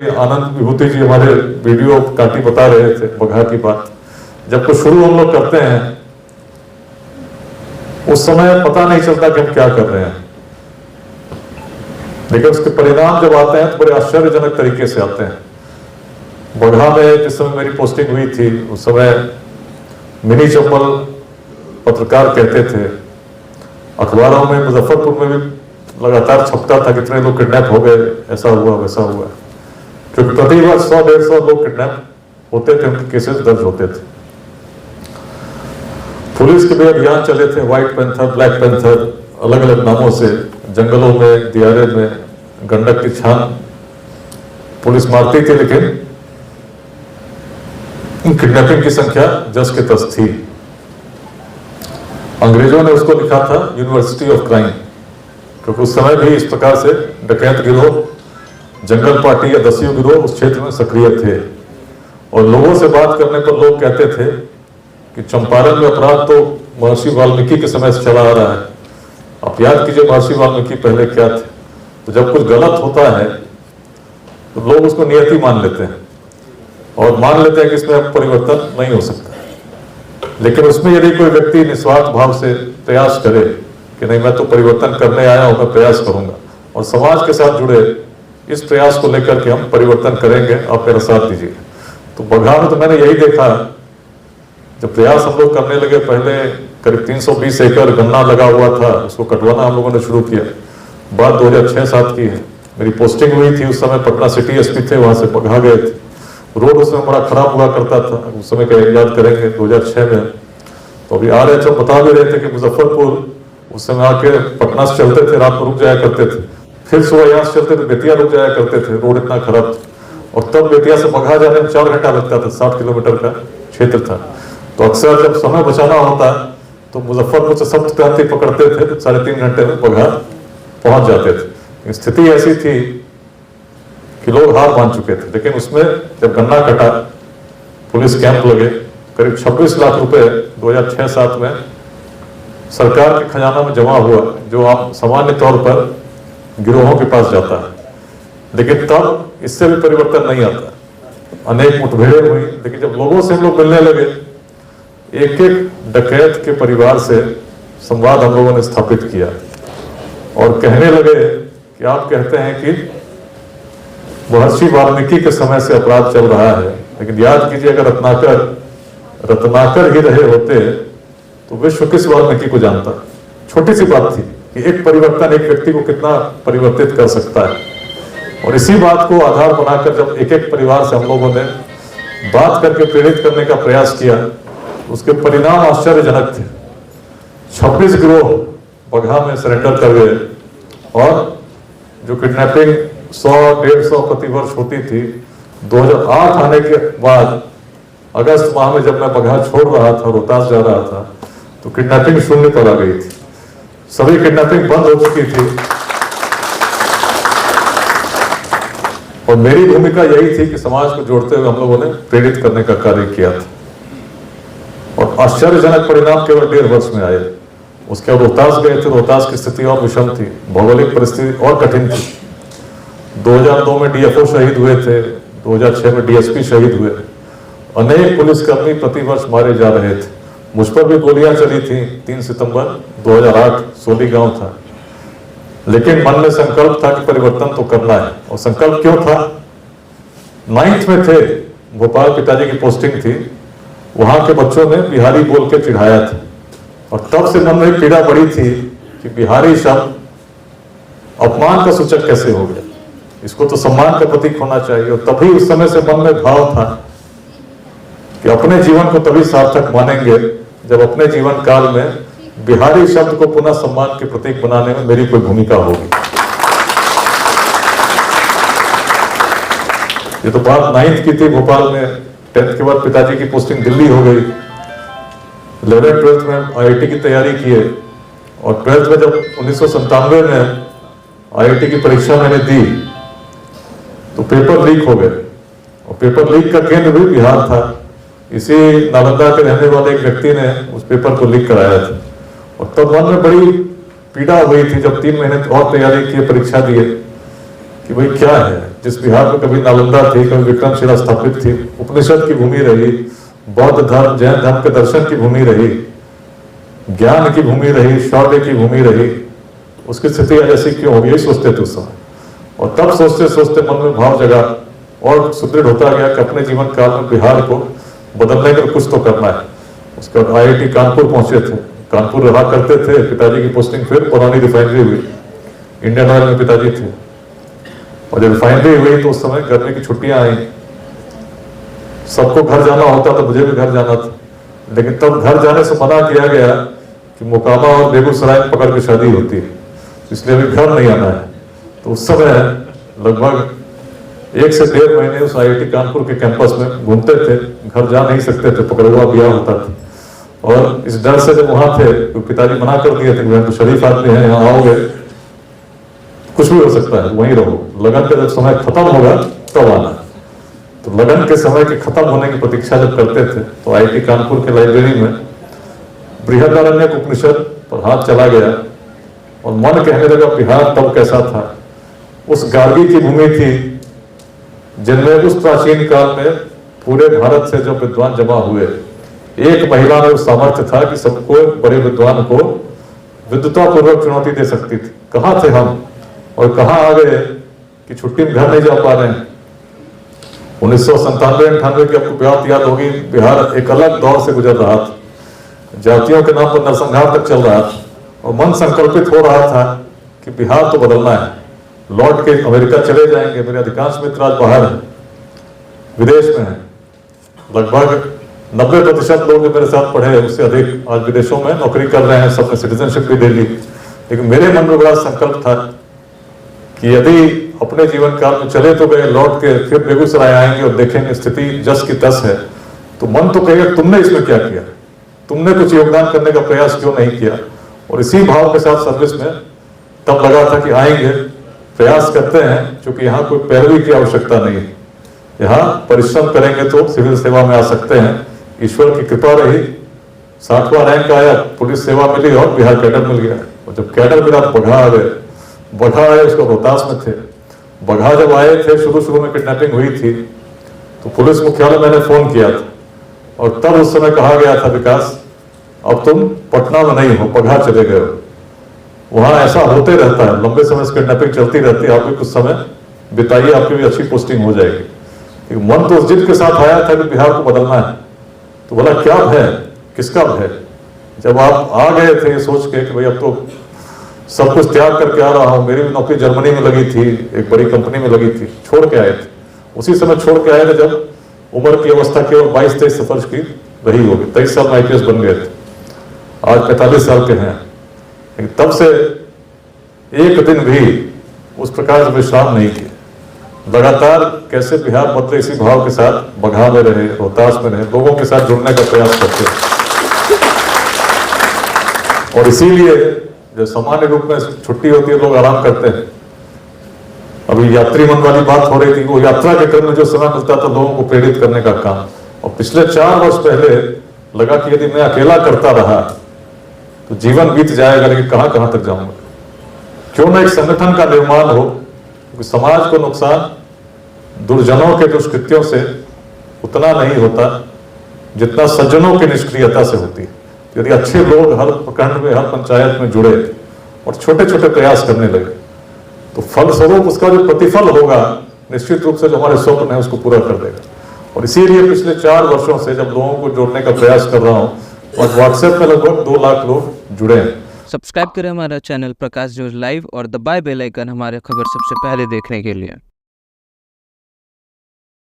आनंद विभूति जी हमारे वीडियो काटी बता रहे थे बगहा की बात। जब कुछ शुरू हम लोग करते हैं उस समय पता नहीं चलता कि हम क्या कर रहे हैं, लेकिन उसके परिणाम जब आते हैं तो बड़े आश्चर्यजनक तरीके से आते हैं। बगहा में जिस समय मेरी पोस्टिंग हुई थी उस समय मिनी चंबल पत्रकार कहते थे, अखबारों में मुजफ्फरपुर में भी लगातार छपता था कितने लोग किडनैप हो गए, ऐसा हुआ वैसा हुआ, क्योंकि प्रति वर्ष 100-150 लोग किडनैप होते थे, उनके केसेस दर्ज होते थे। पुलिस के भी अभियान चले थे, व्हाइट पैंथर, ब्लैक पैंथर, अलग अलग नामों से जंगलों में, दियारे में, गंडक की छान पुलिस मारती थी, लेकिन किडनैपिंग की संख्या जस के तस थी। अंग्रेजों ने उसको लिखा था यूनिवर्सिटी ऑफ क्राइम, क्योंकि उस समय भी इस प्रकार से डकैत गिरोह, जंगल पार्टी या दस्यु गिरोह उस क्षेत्र में सक्रिय थे। और लोगों से बात करने पर लोग कहते थे कि चंपारण में अपराध तो महर्षि वाल्मीकि के समय से चला आ रहा है। आप याद कीजिए महर्षि वाल्मीकि पहले क्या थे। तो जब कुछ गलत होता है तो लोग उसको नियति मान लेते हैं और मान लेते हैं कि इसमें अब परिवर्तन नहीं हो सकता। लेकिन उसमें यदि कोई व्यक्ति निस्वार्थ भाव से प्रयास करे कि नहीं मैं तो परिवर्तन करने आया हूं, मैं प्रयास करूंगा, और समाज के साथ जुड़े, इस प्रयास को लेकर के हम परिवर्तन करेंगे, आप मेरा साथ दीजिए। तो बगहा में तो मैंने यही देखा, जब प्रयास हम लोग करने लगे, पहले करीब 320 एकड़ गन्ना लगा हुआ था, उसको कटवाना हम लोगों ने शुरू किया। बात 2006-07 की है, मेरी पोस्टिंग हुई थी, उस समय पटना सिटी एसपी थे, वहां से बगहा गए थे। रोड उस समय बड़ा खराब हुआ करता था, उस समय का याद करेंगे 2006 में। तो अभी आ रहे थे, बता भी रहे थे कि मुजफ्फरपुर उस समय आके पटना से चलते थे, रात को रुक जाया करते थे, फिर सुबह यहाँ से चलते थे बेतिया रुक जाया करते थे, रोड इतना खराब था। और तब बेतिया से बगहा जाने में 4 घंटा लगता था, 60 किलोमीटर का क्षेत्र था। तो अक्सर जब समय बचाना होता तो मुजफ्फरपुर से सप्त क्रांति पकड़ते थे तो 3.5 घंटे में बगहा पहुंच जाते थे। स्थिति ऐसी थी कि लोग हार मान चुके थे। लेकिन उसमें जब गन्ना कटा, पुलिस कैंप लगे, करीब 26 लाख रुपए 2006-07 में सरकार के खजाना में जमा हुआ, जो आप सामान्य तौर पर गिरोहों के पास जाता है। लेकिन तब इससे भी परिवर्तन नहीं आता, अनेक मुठभेड़ें हुई। लेकिन जब लोगों से हम लोग मिलने लगे, एक एक डकैत के परिवार से संवाद हम लोगों ने स्थापित किया और कहने लगे कि आप कहते हैं कि महर्षि वाल्मीकि के समय से अपराध चल रहा है, लेकिन याद कीजिए अगर रत्नाकर ही रहे होते तो विश्व किस वाल्मीकि को जानता। छोटी सी बात थी कि एक परिवर्तन एक व्यक्ति को कितना परिवर्तित कर सकता है। और इसी बात को आधार बनाकर जब एक एक परिवार से हम लोगों ने बात करके प्रेरित करने का प्रयास किया, उसके परिणाम आश्चर्यजनक थे। 26 गिरोह बगहा में सरेंडर कर गए और जो किडनैपिंग 100-150 प्रति वर्ष होती थी, 2008 आने के बाद अगस्त माह में जब मैं बगहा छोड़ रहा था, रोहतास जा रहा था, तो किडनैपिंग शून्य पर आ गई थी। सभी किडनैपिंग बंद हो चुकी थी और मेरी भूमिका यही थी कि समाज को जोड़ते हुए हम लोगों ने प्रेरित करने का कार्य किया था। और आश्चर्यजनक परिणाम केवल 1.5 वर्ष में आए। उसके बाद रोहतास गए थे, रोहतास की स्थिति और विषम थी, भौगोलिक परिस्थिति और कठिन थी। 2002 में डीएफओ शहीद हुए थे, 2006 में डीएसपी शहीद हुए, अनेक पुलिसकर्मी प्रतिवर्ष मारे जा रहे थे। मुझ पर भी गोलियां चली थी। 3 सितंबर 2008 सोली गांव था। लेकिन मन में संकल्प था कि परिवर्तन तो करना है। और संकल्प क्यों था? 9th में थे, भोपाल पिताजी की पोस्टिंग थी, वहां के बच्चों ने बिहारी बोल के चिढ़ाया था और तब से मन में पीड़ा बड़ी थी कि बिहारी शब्द अपमान का सूचक कैसे हो गया, इसको तो सम्मान का प्रतीक होना चाहिए। और तभी उस समय से मन में भाव था कि अपने जीवन को तभी सार्थक मानेंगे जब अपने जीवन काल में बिहारी शब्द को पुनः सम्मान के प्रतीक बनाने में मेरी कोई भूमिका होगी। ये तो बात 9th की थी भोपाल में। 10th के बाद पिताजी की पोस्टिंग दिल्ली हो गई। 11th-12th में आईआईटी की तैयारी किए और 12th में जब 1997 में आईआईटी की परीक्षा मैंने दी तो पेपर लीक हो गए और पेपर लीक का केंद्र भी बिहार था। इसी नालंदा के रहने वाले एक व्यक्ति ने उस पेपर को लीक कराया था और तब मन में बड़ी पीड़ा हुई थी जब 3 महीने और तैयारी की, परीक्षा दिए, कि कि भाई क्या है, जिस बिहार में कभी नालंदा थी, कभी विक्रमशिला स्थापित थी, उपनिषद की भूमि रही, बौद्ध धर्म जैन धर्म के दर्शन की भूमि रही, ज्ञान की भूमि रही, शौर्य की भूमि रही, उसकी स्थिति आज ऐसी क्यों होगी, यही सोचते थे उस समय। और तब सोचते सोचते मन में भाव जगा और सुदृढ़ होता गया कि अपने जीवन काल में बिहार को बदलने का कुछ तो करना है। उसके बाद IIT कानपुर पहुंचे थे, कानपुर रहा करते थे, पिताजी की पोस्टिंग फिर पुरानी रिफाइनरी हुई, इंडियन ऑयल में पिताजी थे। और जब रिफाइनरी हुई तो उस समय गर्मी की छुट्टियां आई, सबको घर जाना होता था, मुझे भी घर जाना था, लेकिन तब घर जाने से मना किया गया कि मोकामा और बेगूसराय पकड़ के शादी होती है, इसलिए अभी घर नहीं आना है। तो उस समय लगभग 1 से 1.5 महीने उस IIT कानपुर के कैंपस में घूमते थे, घर जा नहीं सकते थे, पकड़वा ब्याह होता था। और इस डर से जब वहां थे तो पिताजी मना कर दिए थे कि तो शरीफ आदमी है, यहाँ आओगे कुछ भी हो सकता है, वहीं रहो, लगन का जब समय खत्म होगा तब आना। तो लगन के समय के खत्म होने की प्रतीक्षा जब करते थे तो IIT कानपुर के लाइब्रेरी में बृहदारण्यक उपनिषद पर हाथ चला गया और मन कहने लगा बिहार तब कैसा था। उस गार्गी की भूमि थी जिनमें उस प्राचीन काल में पूरे भारत से जो विद्वान जमा हुए, एक महिला में उस सामर्थ्य था कि सबको, बड़े विद्वान को विद्वतापूर्वक चुनौती दे सकती थी। कहाँ थे हम और कहाँ आ गए कि छुट्टी में घर नहीं जा पा रहे हैं। 1997-98 की आपको बात याद होगी, बिहार एक अलग दौर से गुजर रहा था, जातियों के नाम पर नरसंहार तक चल रहा था और मन संकल्पित हो रहा था कि बिहार तो बदलना है, लौट के अमेरिका चले जाएंगे। मेरे अधिकांश मित्र आज बाहर हैं, विदेश में हैं, लगभग 90% लोग जो मेरे साथ पढ़े उससे अधिक आज विदेशों में नौकरी कर रहे हैं, सबने सिटीजनशिप भी ले ली। लेकिन मेरे मन में बड़ा संकल्प था कि यदि अपने जीवन काल में चले तो गए, लौट के फिर बेगूसराय आएंगे और देखेंगे स्थिति जस की तस है, तो मन तो कहेगा तुमने इसमें क्या किया, तुमने कुछ योगदान करने का प्रयास क्यों नहीं किया। और इसी भाव के साथ सर्विस में तब लगा था कि आएंगे, प्रयास करते हैं, क्योंकि यहाँ कोई पैरवी की आवश्यकता नहीं है, यहाँ परिश्रम करेंगे तो सिविल सेवा में आ सकते हैं। ईश्वर की कृपा रही, 60वां रैंक आया, पुलिस सेवा मिली और बिहार कैडर मिल गया। और जब कैडर मिला बघा आ गए, बघा आए उसको रोहतास में थे। बघा जब आए थे, शुरू में किडनैपिंग हुई थी तो पुलिस मुख्यालय मैंने फोन किया था और तब उस समय कहा गया था विकास अब तुम पटना में नहीं हो, बघा चले गए हो। वहां ऐसा होते रहता है, लंबे समय से किडनैपिंग चलती रहती है, आप भी कुछ समय बिताइए, आपकी भी अच्छी पोस्टिंग हो जाएगी। मन तो उस जिद के साथ आया था कि बिहार को बदलना है। तो बोला क्या भय, किसका भय। जब आप आ गए थे सोच के कि भाई अब तो सब कुछ त्याग करके आ रहा हूँ, मेरी भी नौकरी जर्मनी में लगी थी, एक बड़ी कंपनी में लगी थी, छोड़ के आए थे। उसी समय छोड़ के आए थे जब उम्र की अवस्था केवल 22-23 वर्ष की रही होगी। 23 साल में IPS बन गए थे, आज 45 साल के हैं। लेकिन तब से एक दिन भी उस प्रकार से विश्राम नहीं किया, लगातार कैसे बिहार बदले इसी भाव के साथ बघा में रहे, रोहतास में रहे, लोगों के साथ जुड़ने का प्रयास करते हैं। और इसीलिए जो सामान्य रूप में छुट्टी होती है लोग आराम करते हैं। अभी यात्री मन वाली बात हो रही थी, वो यात्रा के क्रम में जो समय मिलता था लोगों को प्रेरित करने का काम। और पिछले 4 वर्ष पहले लगा कि यदि मैं अकेला करता रहा तो जीवन बीत जाएगा, लेकिन कहां तक जाऊंगा। क्यों ना एक संगठन का निर्माण हो, क्योंकि समाज को नुकसान दुर्जनों के दुष्कृत्यों से उतना नहीं होता जितना सज्जनों की निष्क्रियता से होती है। यदि अच्छे लोग हर प्रखंड में, हर पंचायत में जुड़े और छोटे छोटे प्रयास करने लगे तो फलस्वरूप उसका जो प्रतिफल होगा निश्चित रूप से जो हमारे स्वप्न है उसको पूरा कर देगा। और इसीलिए पिछले 4 वर्षों से जब लोगों को जोड़ने का प्रयास कर रहा हूं, और व्हाट्सएप में लगभग 2 लाख लोग जुड़े हैं। सब्सक्राइब करें हमारा चैनल प्रकाश न्यूज लाइव और दबाए बेल आइकन हमारे खबर सबसे पहले देखने के लिए।